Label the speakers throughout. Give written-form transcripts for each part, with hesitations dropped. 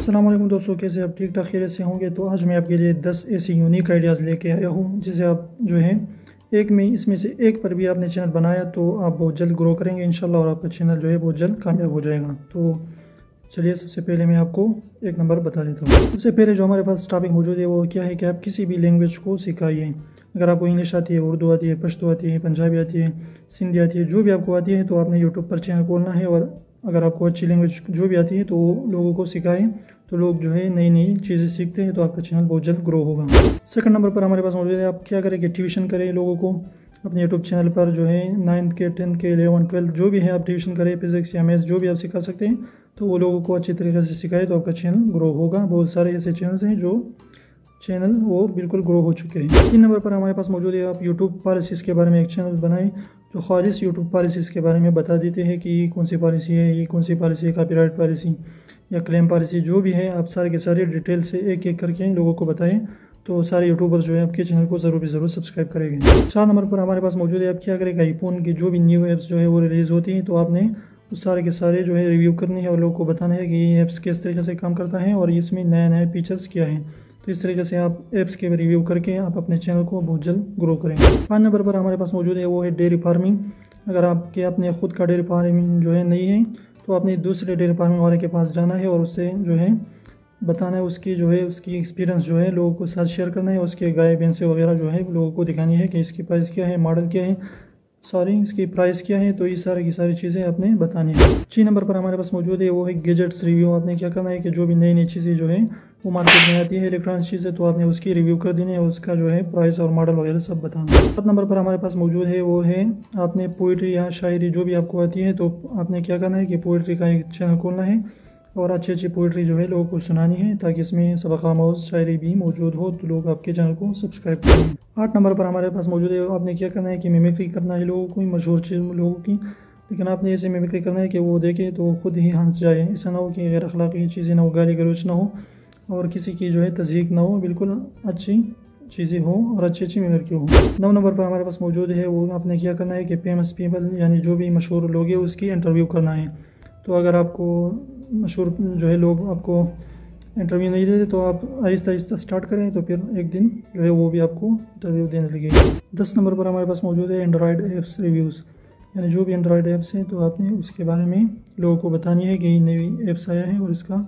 Speaker 1: अस्सलाम वालेकुम दोस्तों, कैसे आप ठीक ठाक खैरियत से होंगे। तो आज मैं आपके लिए 10 ऐसी यूनिक आइडियाज़ लेके आया हूँ जिसे आप जो है एक में इसमें से एक पर भी आपने चैनल बनाया तो आप बहुत जल्द ग्रो करेंगे इंशाल्लाह, और आपका चैनल जो है बहुत जल्द कामयाब हो जाएगा। तो चलिए सबसे पहले मैं आपको एक नंबर बता देता हूँ। सबसे पहले जो हमारे पास टॉपिक मौजूद है वो क्या है कि आप किसी भी लैंग्वेज को सिखाइए। अगर आपको इंग्लिश आती है, उर्दू आती है, पश्तो आती है, पंजाबी आती है, सिंधी आती है, जो भी आपको आती है तो आपने यूट्यूब पर चैनल खोलना है। और अगर आपको अच्छी लैंग्वेज जो भी आती है तो वो लोगों को सिखाएं, तो लोग जो है नई नई चीज़ें सीखते हैं, तो आपका चैनल बहुत जल्द ग्रो होगा। सेकंड नंबर पर हमारे पास मौजूद है, आप क्या करें कि ट्यूशन करें लोगों को अपने यूट्यूब चैनल पर। जो है 9th के 10th के 11th 12th जो भी है आप ट्यूशन करें, फिजिक्स या मैथ्स जो भी आप सिखा सकते हैं, तो वो लोगों को अच्छी तरीके से सिखाए तो आपका चैनल ग्रो होगा। बहुत सारे ऐसे चैनल्स हैं जो चैनल वो बिल्कुल ग्रो हो चुके हैं। 3 नंबर पर हमारे पास मौजूद है, आप यूट्यूब पॉलिसीज़ के बारे में एक चैनल बनाएं जो खालिस यूट्यूब पॉलिसीज़ के बारे में बता देते हैं कि कौन सी पॉलिसी है, ये कौन सी पॉलिसी है, कॉपीराइट पॉलिसी या क्लेम पॉलिसी जो भी है, आप सारे के सारे डिटेल से एक एक करके लोगों को बताएं, तो सारे यूट्यूबर्स जो है आपके चैनल को ज़रूर सब्सक्राइब करेंगे। 4 नंबर पर हमारे पास मौजूद है, आप क्या करेंगे आईफोन की जो भी न्यू ऐप्स जो है वो रिलीज़ होती हैं, तो आपने उस सारे के सारे जो है रिव्यू करनी है और लोगों को बताना है कि ये ऐप्स किस तरीके से काम करता है और इसमें नए नए फीचर्स क्या हैं। तो इस तरीके से आप ऐप्स के रिव्यू करके आप अपने चैनल को बहुत जल्द ग्रो करेंगे। 5 नंबर पर हमारे पास मौजूद है वो है डेयरी फार्मिंग। अगर आपके अपने खुद का डेयरी फार्मिंग जो है नहीं है तो आपने दूसरे डेयरी फार्मिंग वाले के पास जाना है और उससे जो है बताना है, उसकी जो है उसकी एक्सपीरियंस जो है लोगों को साथ शेयर करना है। उसके गाय भैंसे वगैरह जो है लोगों को दिखानी है कि इसकी प्राइस क्या है, मॉडल क्या है, इसकी प्राइस क्या है, तो ये सारी की सारी चीज़ें आपने बतानी है। 6 नंबर पर हमारे पास मौजूद है वो है गैजेट्स रिव्यू। आपने क्या करना है कि जो भी नई नई चीज़ें जो है वो मार्केट में आती है इलेक्ट्रॉनिक्स चीज़ें, तो आपने उसकी रिव्यू कर देनी है, उसका जो है प्राइस और मॉडल वगैरह सब बताना है। 7 नंबर पर हमारे पास मौजूद है वो है, आपने पोइट्री या शायरी जो भी आपको आती है तो आपने क्या करना है कि पोइट्री का एक चैनल खोलना है और अच्छी पोइट्री जो है लोगों को सुनानी है, ताकि इसमें सबक आमोज़ शायरी भी मौजूद हो, तो लोग आपके चैनल को सब्सक्राइब करें। 8 नंबर पर हमारे पास मौजूद है, आपने क्या करना है कि मिमिक्री करना है लोगों को, मशहूर चीज़ लोगों की, लेकिन आपने ऐसे मिमिक्री करना है कि वो देखे तो खुद ही हंस जाए। ऐसा ना हो कि गैर अखलाकी चीज़ें ना हो, गाली गलौच ना हो और किसी की जो है तज़हीक ना हो, बिल्कुल अच्छी चीज़ें हो और अच्छी मिमिक्री हो। 9 नंबर पर हमारे पास मौजूद है वो, आपने क्या करना है कि फेमस पीपल यानी जो भी मशहूर लोग हैं उसकी इंटरव्यू करना है। तो अगर आपको मशहूर जो है लोग आपको इंटरव्यू नहीं देते तो आप आहिस्ता आहिस्ता स्टार्ट करें, तो फिर एक दिन जो है वो भी आपको इंटरव्यू देने लगेगा। 10 नंबर पर हमारे पास मौजूद है एंड्रॉयड ऐप्स रिव्यूज़, यानी जो भी एंड्रॉयड ऐप्स हैं तो आपने उसके बारे में लोगों को बतानी है कि ये नई ऐप्स आया है और इसका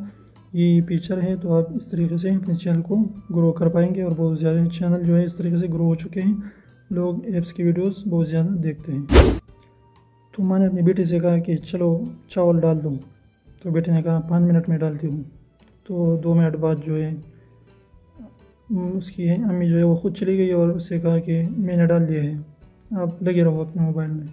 Speaker 1: ये फीचर है, तो आप इस तरीके से अपने चैनल को ग्रो कर पाएंगे। और बहुत ज़्यादा चैनल जो है इस तरीके से ग्रो हो चुके हैं, लोग ऐप्स की वीडियोज़ बहुत ज़्यादा देखते हैं। तो मैंने अपनी बेटी से कहा कि चलो चावल डाल दो, तो बेटे ने कहा 5 मिनट में डालती हूँ। तो 2 मिनट बाद जो है उसकी अम्मी जो है वो ख़ुद चली गई और उससे कहा कि मैंने डाल दिया है, आप लगे रहो अपने मोबाइल में।